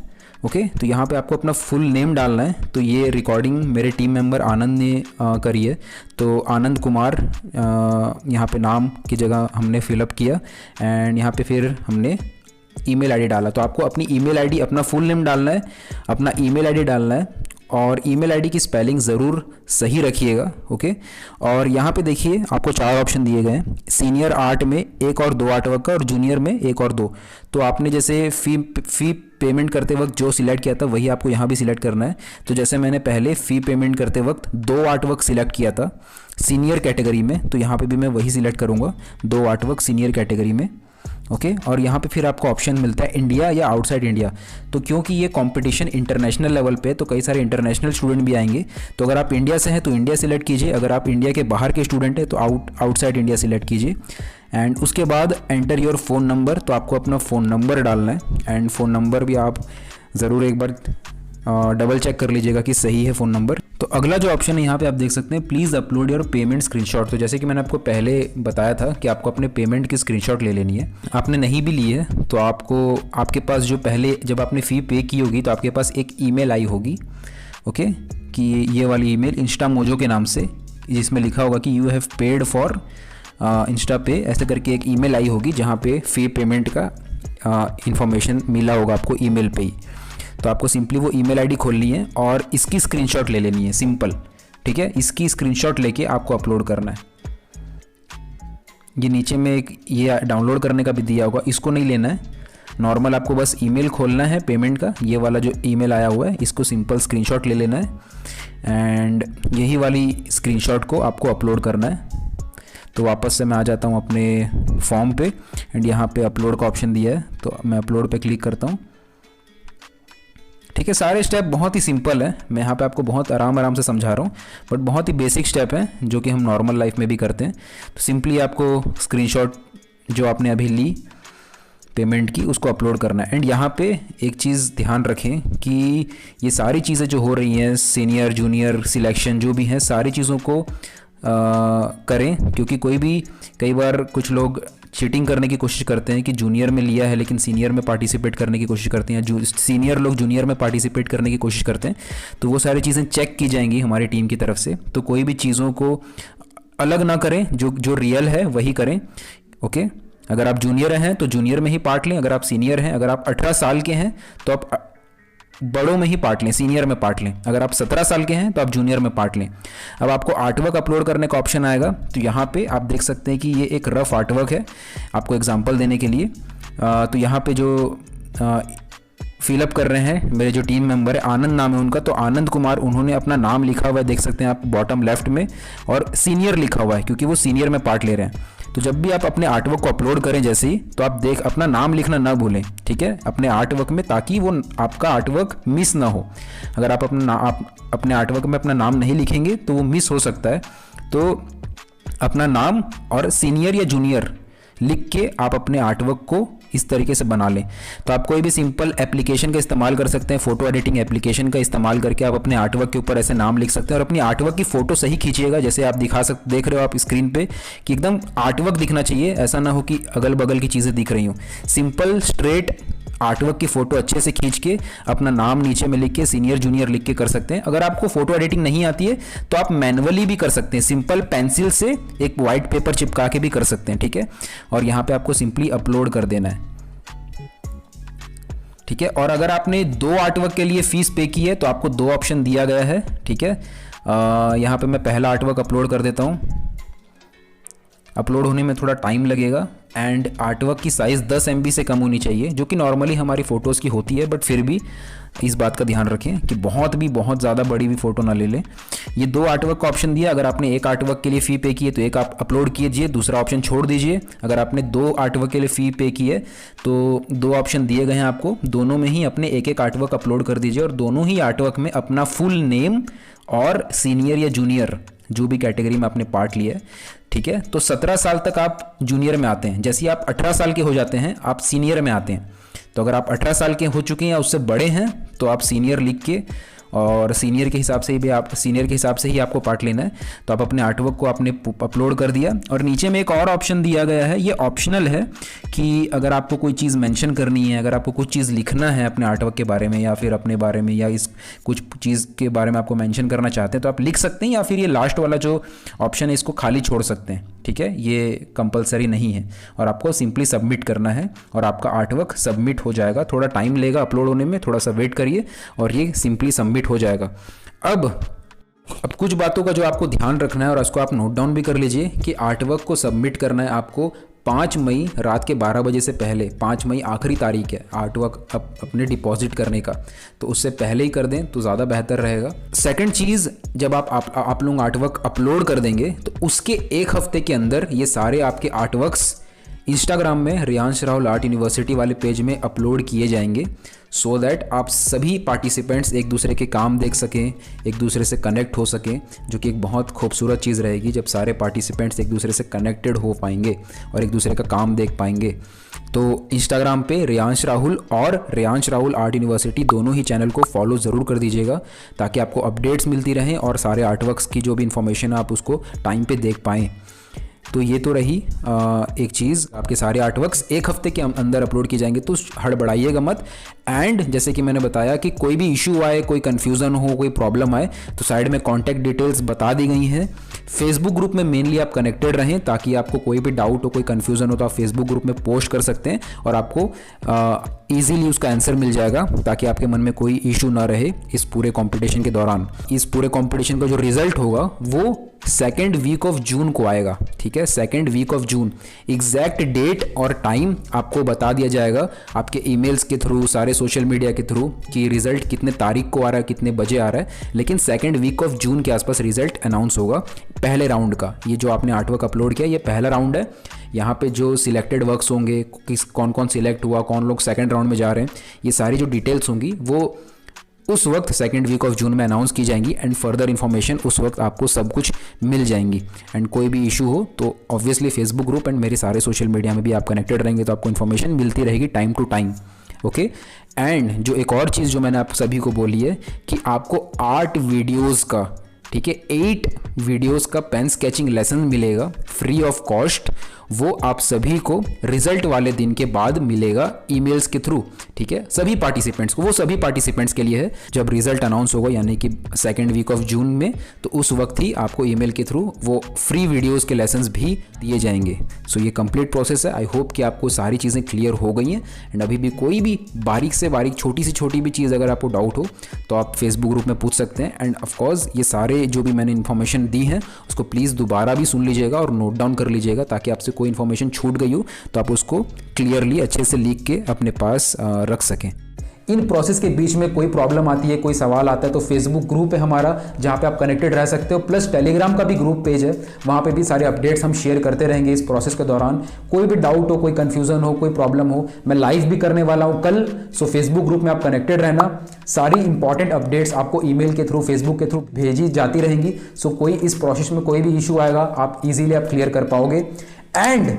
Speaker 1: ओके। तो यहाँ पे आपको अपना फुल नेम डालना है। तो ये रिकॉर्डिंग मेरे टीम मेंबर आनंद ने करी है। तो आनंद कुमार यहाँ पे नाम की जगह हमने फिलअप किया एंड यहाँ पे फिर हमने ईमेल आईडी डाला। तो आपको अपनी ईमेल आईडी, अपना फुल नेम डालना है, अपना ईमेल आईडी डालना है और ईमेल आईडी की स्पेलिंग ज़रूर सही रखिएगा, ओके। और यहाँ पे देखिए आपको 4 ऑप्शन दिए गए हैं। सीनियर आर्ट में 1 और 2 आर्टवर्क का और जूनियर में 1 और 2। तो आपने जैसे फ़ी पेमेंट करते वक्त जो सिलेक्ट किया था वही आपको यहाँ भी सिलेक्ट करना है। तो जैसे मैंने पहले फ़ी पेमेंट करते वक्त 2 आर्टवर्क सिलेक्ट किया था सीनियर कैटेगरी में, तो यहाँ पे भी मैं वही सिलेक्ट करूँगा, 2 आर्टवर्क सीनियर कैटेगरी में। ओके। और यहाँ पे फिर आपको ऑप्शन मिलता है इंडिया या आउटसाइड इंडिया। तो क्योंकि ये कंपटीशन इंटरनेशनल लेवल पे, तो कई सारे इंटरनेशनल स्टूडेंट भी आएंगे। तो अगर आप इंडिया से हैं तो इंडिया सिलेक्ट कीजिए, अगर आप इंडिया के बाहर के स्टूडेंट हैं तो आउटसाइड इंडिया सिलेक्ट कीजिए। एंड उसके बाद एंटर योर फ़ोन नंबर, तो आपको अपना फ़ोन नंबर डालना है। एंड फ़ोन नंबर भी आप ज़रूर एक बार डबल चेक कर लीजिएगा कि सही है फ़ोन नंबर। तो अगला जो ऑप्शन है यहाँ पे आप देख सकते हैं, please upload your payment screenshot. तो जैसे कि मैंने आपको पहले बताया था कि आपको अपने पेमेंट की स्क्रीनशॉट ले लेनी है। आपने नहीं भी ली है तो आपको, आपके पास जो पहले जब आपने फ़ी पे की होगी तो आपके पास एक ईमेल आई होगी, ओके, कि ये वाली ईमेल इंस्टामोजो के नाम से, जिसमें लिखा होगा कि you have paid for Insta पे, ऐसे करके एक ईमेल आई होगी जहाँ पे फ़ी पेमेंट का इंफॉर्मेशन मिला होगा आपको ईमेल पे ही। तो आपको सिंपली वो ईमेल आईडी खोलनी है और इसकी स्क्रीनशॉट ले लेनी है, सिंपल, ठीक है। इसकी स्क्रीनशॉट लेके आपको अपलोड करना है। ये नीचे में एक ये डाउनलोड करने का भी दिया होगा, इसको नहीं लेना है, नॉर्मल आपको बस ईमेल खोलना है पेमेंट का, ये वाला जो ईमेल आया हुआ है इसको सिंपल स्क्रीनशॉट ले लेना है एंड यही वाली स्क्रीनशॉट को आपको अपलोड करना है। तो वापस से मैं आ जाता हूँ अपने फॉर्म पे एंड यहाँ पे अपलोड का ऑप्शन दिया है, तो मैं अपलोड पे क्लिक करता हूँ, ठीक है। सारे स्टेप बहुत ही सिंपल है, मैं यहाँ पे आपको बहुत आराम से समझा रहा हूँ, बट बहुत ही बेसिक स्टेप है जो कि हम नॉर्मल लाइफ में भी करते हैं। तो सिंपली आपको स्क्रीनशॉट जो आपने अभी ली पेमेंट की उसको अपलोड करना है। एंड यहाँ पे एक चीज़ ध्यान रखें कि ये सारी चीज़ें जो हो रही हैं, सीनियर जूनियर सिलेक्शन जो भी हैं, सारी चीज़ों को करें, क्योंकि कई बार कुछ लोग चीटिंग करने की कोशिश करते हैं कि जूनियर में लिया है लेकिन सीनियर में पार्टिसिपेट करने की कोशिश करते हैं, सीनियर लोग जूनियर में पार्टिसिपेट करने की कोशिश करते हैं। तो वो सारी चीज़ें चेक की जाएंगी हमारी टीम की तरफ से। तो कोई भी चीज़ों को अलग ना करें, जो रियल है वही करें, ओके। अगर आप जूनियर हैं तो जूनियर में ही पार्ट लें, अगर आप सीनियर हैं, अगर आप 18 साल के हैं तो आप बड़ों में ही पार्ट लें, सीनियर में पार्ट लें। अगर आप 17 साल के हैं तो आप जूनियर में पार्ट लें। अब आपको आर्टवर्क अपलोड करने का ऑप्शन आएगा, तो यहाँ पे आप देख सकते हैं कि ये एक रफ आर्टवर्क है, आपको एग्जांपल देने के लिए। तो यहाँ पे जो फिलअप कर रहे हैं मेरे जो टीम मेंबर है, आनंद नाम है उनका, तो आनंद कुमार, उन्होंने अपना नाम लिखा हुआ है, देख सकते हैं आप बॉटम लेफ्ट में, और सीनियर लिखा हुआ है क्योंकि वो सीनियर में पार्ट ले रहे हैं। तो जब भी आप अपने आर्टवर्क को अपलोड करें जैसे ही, तो आप अपना नाम लिखना ना भूलें, ठीक है, अपने आर्टवर्क में, ताकि वो आपका आर्टवर्क मिस ना हो। अगर आप अपने आर्टवर्क में अपना नाम नहीं लिखेंगे तो वो मिस हो सकता है। तो अपना नाम और सीनियर या जूनियर लिख के आप अपने आर्टवर्क को इस तरीके से बना लें। तो आप कोई भी सिंपल एप्लीकेशन का इस्तेमाल कर सकते हैं, फोटो एडिटिंग एप्लीकेशन का इस्तेमाल करके आप अपने आर्टवर्क के ऊपर ऐसे नाम लिख सकते हैं। और अपनी आर्टवर्क की फ़ोटो सही खींचिएगा, जैसे आप देख रहे हो आप स्क्रीन पे कि एकदम आर्टवर्क दिखना चाहिए, ऐसा ना हो कि अगल बगल की चीज़ें दिख रही हों। सिंपल स्ट्रेट आर्टवर्क की फ़ोटो अच्छे से खींच के अपना नाम नीचे में लिख के सीनियर जूनियर लिख के कर सकते हैं। अगर आपको फ़ोटो एडिटिंग नहीं आती है तो आप मैनुअली भी कर सकते हैं, सिंपल पेंसिल से एक वाइट पेपर चिपका के भी कर सकते हैं, ठीक है। और यहाँ पे आपको सिंपली अपलोड कर देना है, ठीक है। और अगर आपने 2 आर्टवर्क के लिए फीस पे की है तो आपको 2 ऑप्शन दिया गया है, ठीक है। यहाँ पे मैं पहला आर्टवर्क अपलोड कर देता हूँ, अपलोड होने में थोड़ा टाइम लगेगा। एंड आर्टवर्क की साइज़ 10 MB से कम होनी चाहिए, जो कि नॉर्मली हमारी फ़ोटोज़ की होती है, बट फिर भी इस बात का ध्यान रखें कि बहुत ज़्यादा बड़ी भी फ़ोटो ना ले लें। ये 2 आर्टवर्क का ऑप्शन दिया, अगर आपने एक आर्टवर्क के लिए फ़ी पे की है तो एक आप अपलोड कीजिए, दूसरा ऑप्शन छोड़ दीजिए। अगर आपने 2 आर्टवर्क के लिए फ़ी पे की है तो 2 ऑप्शन दिए गए हैं आपको, दोनों में ही अपने एक आर्टवर्क अपलोड कर दीजिए। और दोनों ही आर्टवर्क में अपना फुल नेम और सीनियर या जूनियर जो भी कैटेगरी में आपने पार्ट लिया है, ठीक है। तो 17 साल तक आप जूनियर में आते हैं, जैसे ही आप 18 साल के हो जाते हैं आप सीनियर में आते हैं। तो अगर आप 18 साल के हो चुके हैं या उससे बड़े हैं तो आप सीनियर लिख के, और सीनियर के हिसाब से ही आपको पार्ट लेना है। तो आप अपने आर्टवर्क को आपने अपलोड कर दिया। और नीचे में एक और ऑप्शन दिया गया है, ये ऑप्शनल है, कि अगर आपको कोई चीज़ मेंशन करनी है, अगर आपको कुछ चीज़ लिखना है अपने आर्टवर्क के बारे में या फिर अपने बारे में, या इस कुछ चीज़ के बारे में आपको मेंशन करना चाहते हैं तो आप लिख सकते हैं, या फिर ये लास्ट वाला जो ऑप्शन है इसको खाली छोड़ सकते हैं, ठीक है। ये कंपलसरी नहीं है और आपको सिंपली सबमिट करना है और आपका आर्टवर्क सबमिट हो जाएगा। थोड़ा टाइम लेगा अपलोड होने में, थोड़ा सा वेट करिए और ये सिंपली सबमिट हो जाएगा। अब कुछ बातों का जो आपको ध्यान रखना है और उसको आप नोट डाउन भी कर लीजिए कि आर्टवर्क को सबमिट करना है आपको 5 मई रात के 12 बजे से पहले। 5 मई आखिरी तारीख है आर्टवर्क अपने डिपॉजिट करने का, तो उससे पहले ही कर दें तो ज़्यादा बेहतर रहेगा। सेकंड चीज़, जब आप लोग आर्टवर्क अपलोड कर देंगे तो उसके 1 हफ्ते के अंदर ये सारे आपके आर्टवर्क्स इंस्टाग्राम में रियांश राहुल आर्ट यूनिवर्सिटी वाले पेज में अपलोड किए जाएंगे, सो दैट आप सभी पार्टिसिपेंट्स एक दूसरे के काम देख सकें, एक दूसरे से कनेक्ट हो सकें, जो कि एक बहुत खूबसूरत चीज़ रहेगी जब सारे पार्टिसिपेंट्स एक दूसरे से कनेक्टेड हो पाएंगे और एक दूसरे का काम देख पाएंगे। तो इंस्टाग्राम पे रियांश राहुल और रियांश राहुल आर्ट यूनिवर्सिटी दोनों ही चैनल को फॉलो ज़रूर कर दीजिएगा, ताकि आपको अपडेट्स मिलती रहें और सारे आर्टवर्क्स की जो भी इन्फॉर्मेशन है आप उसको टाइम पे देख पाएँ। तो ये तो रही एक चीज़, आपके सारे आर्टवर्क्स एक हफ्ते के अंदर अपलोड किए जाएंगे, तो हड़बड़ाइएगा मत। एंड जैसे कि मैंने बताया कि कोई भी इशू आए, कोई कन्फ्यूज़न हो, कोई प्रॉब्लम आए, तो साइड में कॉन्टैक्ट डिटेल्स बता दी गई हैं। फेसबुक ग्रुप में मेनली आप कनेक्टेड रहें, ताकि आपको कोई भी डाउट हो, कोई कन्फ्यूज़न हो तो आप फेसबुक ग्रुप में पोस्ट कर सकते हैं और आपको ईजीली उसका आंसर मिल जाएगा, ताकि आपके मन में कोई इशू ना रहे इस पूरे कंपटीशन के दौरान। इस पूरे कंपटीशन का जो रिजल्ट होगा वो 2nd वीक ऑफ जून को आएगा, ठीक है, 2nd week of June. Exact date और टाइम आपको बता दिया जाएगा आपके ईमेल्स के थ्रू, सारे सोशल मीडिया के थ्रू, कि रिजल्ट कितने तारीख को आ रहा है, कितने बजे आ रहा है। लेकिन 2nd वीक ऑफ जून के आसपास रिजल्ट अनाउंस होगा पहले राउंड का। ये जो आपने आर्टवर्क अपलोड किया, ये पहला राउंड है। यहाँ पे जो सिलेक्टेड वर्क्स होंगे, कौन कौन सिलेक्ट हुआ, कौन लोग 2nd राउंड में जा रहे हैं, ये सारी जो डिटेल्स होंगी वो उस वक्त 2nd वीक ऑफ जून में अनाउंस की जाएंगी। एंड फर्दर इन्फॉर्मेशन उस वक्त आपको सब कुछ मिल जाएंगी। एंड कोई भी इशू हो तो ऑब्वियसली फेसबुक ग्रुप एंड मेरे सारे सोशल मीडिया में भी आप कनेक्टेड रहेंगे, तो आपको इन्फॉर्मेशन मिलती रहेगी time to time. Okay. And जो एक और चीज़ जो मैंने आप सभी को बोली है कि आपको 8 वीडियोज़ का, ठीक है, 8 वीडियोज़ का पेन स्केचिंग लेसन मिलेगा फ्री ऑफ कॉस्ट। वो आप सभी को रिजल्ट वाले दिन के बाद मिलेगा ईमेल्स के थ्रू, ठीक है, सभी पार्टिसिपेंट्स को। वो सभी पार्टिसिपेंट्स के लिए है। जब रिजल्ट अनाउंस होगा यानी कि 2nd वीक ऑफ जून में, तो उस वक्त ही आपको ईमेल के थ्रू वो फ्री वीडियोस के लेसन्स भी दिए जाएंगे। सो ये कंप्लीट प्रोसेस है। आई होप कि आपको सारी चीज़ें क्लियर हो गई हैं। एंड अभी भी कोई भी बारीक से बारीक, छोटी से छोटी भी चीज़ अगर आपको डाउट हो तो आप फेसबुक ग्रुप में पूछ सकते हैं। एंड ऑफकोर्स ये सारे जो भी मैंने इन्फॉर्मेशन दी है उसको प्लीज़ दोबारा भी सुन लीजिएगा और नोट डाउन कर लीजिएगा, ताकि आपसे कोई इन्फॉर्मेशन छूट गई हो तो आप उसको क्लियरली अच्छे से लिख के अपने पास रख सकें। इन प्रोसेस के बीच में कोई प्रॉब्लम आती है, कोई सवाल आता है, तो फेसबुक ग्रुप है हमारा, जहाँ पे आप कनेक्टेड रह सकते हो। प्लस टेलीग्राम का भी ग्रुप पेज है, वहाँ पे भी सारे अपडेट्स हम शेयर करते रहेंगे इस प्रोसेस के दौरान। कोई भी डाउट हो, कोई कंफ्यूजन हो, कोई प्रॉब्लम हो, मैं लाइव भी करने वाला हूँ कल। सो फेसबुक ग्रुप में आप कनेक्टेड रहना। सारी इंपॉर्टेंट अपडेट्स आपको ईमेल के थ्रू, फेसबुक के थ्रू भेजी जाती रहेंगी। सो कोई इस प्रोसेस में कोई भी इशू आएगा आप इजीली आप क्लियर कर पाओगे। एंड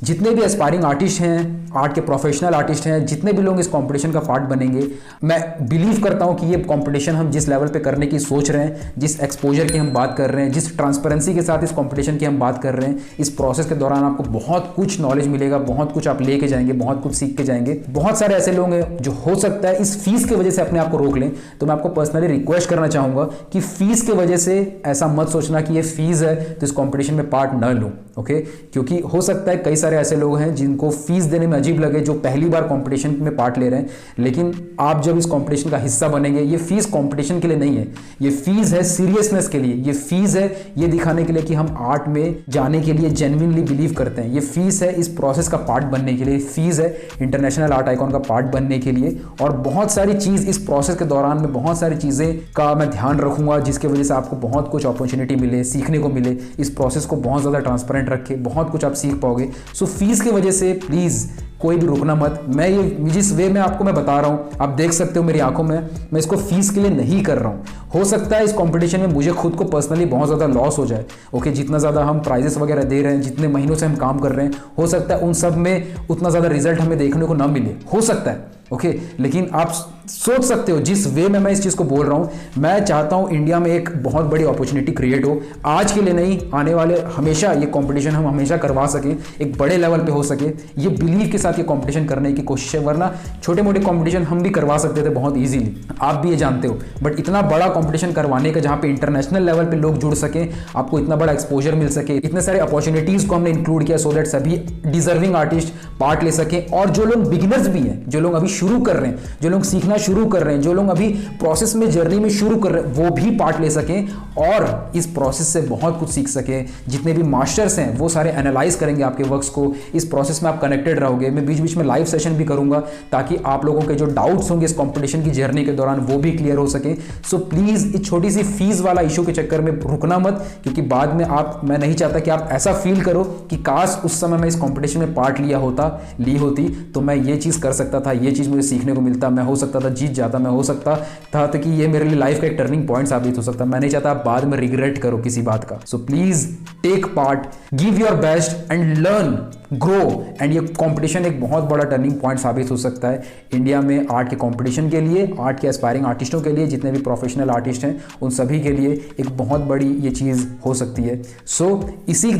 Speaker 1: जितने भी एस्पायरिंग आर्टिस्ट हैं, आर्ट के प्रोफेशनल आर्टिस्ट हैं, जितने भी लोग इस कंपटीशन का पार्ट बनेंगे, मैं बिलीव करता हूं कि ये कंपटीशन हम जिस लेवल पे करने की सोच रहे हैं, जिस एक्सपोजर की हम बात कर रहे हैं, जिस ट्रांसपेरेंसी के साथ इस कंपटीशन की हम बात कर रहे हैं, इस प्रोसेस के दौरान आपको बहुत कुछ नॉलेज मिलेगा, बहुत कुछ आप लेके जाएंगे, बहुत कुछ सीख के जाएंगे। बहुत सारे ऐसे लोग हैं जो हो सकता है इस फीस की वजह से अपने आप को रोक लें, तो मैं आपको पर्सनली रिक्वेस्ट करना चाहूँगा कि फीस की वजह से ऐसा मत सोचना कि ये फीस है तो इस कॉम्पिटिशन में पार्ट न लो। ओके, क्योंकि हो सकता है कई सारे ऐसे लोग हैं जिनको फीस देने में अजीब लगे, जो पहली बार कंपटीशन में पार्ट ले रहे हैं। लेकिन आप जब इस कंपटीशन का हिस्सा बनेंगे, ये फीस कंपटीशन के लिए नहीं है, ये फीस है सीरियसनेस के लिए, ये फीस है ये दिखाने के लिए कि हम आर्ट में जाने के लिए जेन्युइनली बिलीव करते हैं, ये फीस है इस प्रोसेस का पार्ट बनने के लिए, फीस है इंटरनेशनल आर्ट आइकॉन का पार्ट बनने के लिए। और बहुत सारी चीज़ इस प्रोसेस के दौरान में, बहुत सारी चीज़ें का मैं ध्यान रखूंगा जिसकी वजह से आपको बहुत कुछ अपॉर्चुनिटी मिले, सीखने को मिले। इस प्रोसेस को बहुत ज़्यादा ट्रांसपेरेंट रखे, बहुत कुछ आप सीख पाओगे। सो फीस की वजह से प्लीज़ कोई भी रुकना मत। मैं ये जिस वे में आपको मैं बता रहा हूँ, आप देख सकते हो मेरी आंखों में, मैं इसको फीस के लिए नहीं कर रहा हूँ। हो सकता है इस कंपटीशन में मुझे खुद को पर्सनली बहुत ज़्यादा लॉस हो जाए। ओके, जितना ज़्यादा हम प्राइजेस वगैरह दे रहे हैं, जितने महीनों से हम काम कर रहे हैं, हो सकता है उन सब में उतना ज़्यादा रिजल्ट हमें देखने को ना मिले, हो सकता है। ओके, लेकिन आप सोच सकते हो जिस वे में मैं इस चीज़ को बोल रहा हूँ, मैं चाहता हूँ इंडिया में एक बहुत बड़ी अपॉर्चुनिटी क्रिएट हो, आज के लिए नहीं, आने वाले हमेशा ये कंपटीशन हम हमेशा करवा सकें, एक बड़े लेवल पे हो सके। ये बिलीव के साथ ये कंपटीशन करने की कोशिश है, वरना छोटे मोटे कंपटीशन हम भी करवा सकते थे बहुत ईजीली, आप भी ये जानते हो। बट इतना बड़ा कंपटीशन करवाने का जहाँ पे इंटरनेशनल लेवल पे लोग जुड़ सके, आपको इतना बड़ा एक्सपोजर मिल सके, इतने सारे अपॉर्चुनिटीज़ को हमने इंक्लूड किया सो दैट सभी डिजर्विंग आर्टिस्ट पार्ट ले सकें। और जो लोग बिगिनर्स भी हैं, जो लोग अभी शुरू कर रहे हैं, जो लोग सीखना शुरू कर रहे हैं, जो लोग अभी प्रोसेस में, जर्नी में शुरू कर रहे हैं, वो भी पार्ट ले सकें और इस प्रोसेस से बहुत कुछ सीख सकें। जितने भी मास्टर्स हैं वो सारे एनालाइज करेंगे आपके वर्क्स को, इस प्रोसेस में आप कनेक्टेड रहोगे। मैं बीच बीच में लाइव सेशन भी करूंगा ताकि आप लोगों के जो डाउट्स होंगे इस कंपटीशन की जर्नी के दौरान वो भी क्लियर हो सके। सो प्लीज़ इस छोटी सी फीस वाला इशू के चक्कर में रुकना मत, क्योंकि बाद में मैं नहीं चाहता कि आप ऐसा फील करो कि काश उस समय मैं इस कंपटीशन में पार्ट ली होती तो मैं ये चीज़ कर सकता था, ये चीज़ मुझे सीखने को मिलता, मैं हो सकता था जीत जाता, मैं हो सकता था कि ये मेरे लिए लाइफ का एक टर्निंग पॉइंट साबित हो सकता। मैं नहीं चाहता आप बाद में रिग्रेट करो किसी बात का। So please take part, give your best and learn, grow. And ये कंपटीशन एक बहुत बड़ा टर्निंग पॉइंट साबित हो सकता है इंडिया में आर्ट के कंपटीशन के लिए, आर्ट के एस्पायरिंग आर्टिस्टों के लिए, जितने भी प्रोफेशनल आर्टिस्ट हैं उन सभी के लिए एक बहुत बड़ी ये चीज़ हो सकती है। सो इसी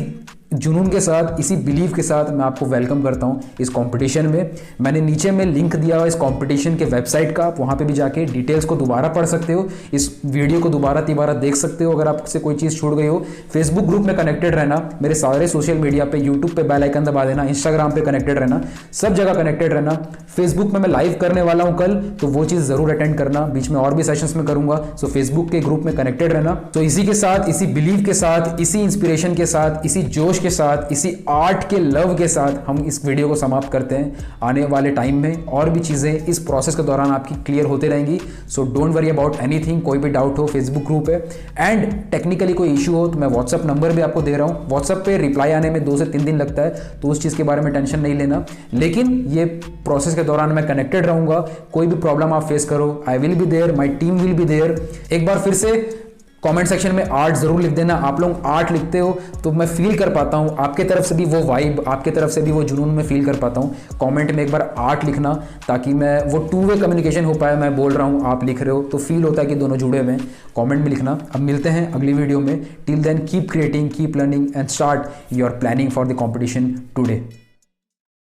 Speaker 1: जुनून के साथ, इसी बिलीव के साथ मैं आपको वेलकम करता हूं इस कंपटीशन में। मैंने नीचे में लिंक दिया हुआ इस कंपटीशन के वेबसाइट का, आप वहां पे भी जाके डिटेल्स को दोबारा पढ़ सकते हो, इस वीडियो को दोबारा देख सकते हो अगर आपसे कोई चीज़ छूट गई हो। फेसबुक ग्रुप में कनेक्टेड रहना, मेरे सारे सोशल मीडिया पे, यूट्यूब पे बेल आइकन दबा देना, इंस्टाग्राम पे कनेक्टेड रहना, सब जगह कनेक्टेड रहना। फेसबुक में मैं लाइव करने वाला हूं कल, तो वो चीज़ जरूर अटेंड करना, बीच में और भी सेशंस में करूंगा। सो फेसबुक के ग्रुप में कनेक्टेड रहना। तो इसी के साथ, इसी बिलीव के साथ, इसी इंस्पिरेशन के साथ, इसी जोश के साथ, इसी आर्ट के लव के साथ हम इस वीडियो को समाप्त करते हैं। आने वाले टाइम में और भी चीज़ें इस प्रोसेस के दौरान आपकी क्लियर होते रहेंगी। So don't worry about anything. कोई भी डाउट हो फेसबुक ग्रुप है, एंड टेक्निकली कोई इशू हो तो मैं व्हाट्सअप नंबर भी आपको दे रहा हूँ। व्हाट्सअप पे रिप्लाई आने में 2 से 3 दिन लगता है, तो उस चीज़ के बारे में टेंशन नहीं लेना। लेकिन ये प्रोसेस के दौरान मैं कनेक्टेड रहूँगा। कोई भी प्रॉब्लम आप फेस करो, I will be there, my team will be there. एक बार फिर से कमेंट सेक्शन में आर्ट जरूर लिख देना। आप लोग आर्ट लिखते हो तो मैं फील कर पाता हूँ, आपके तरफ से भी वो वाइब, आपके तरफ से भी वो जुनून में फील कर पाता हूँ। कमेंट में एक बार आर्ट लिखना ताकि मैं वो 2 वे कम्युनिकेशन हो पाए। मैं बोल रहा हूँ, आप लिख रहे हो, तो फील होता है कि दोनों जुड़े हुए हैं। कमेंट में लिखना। अब मिलते हैं अगली वीडियो में। Till then keep creating, keep learning and start your planning for the competition today.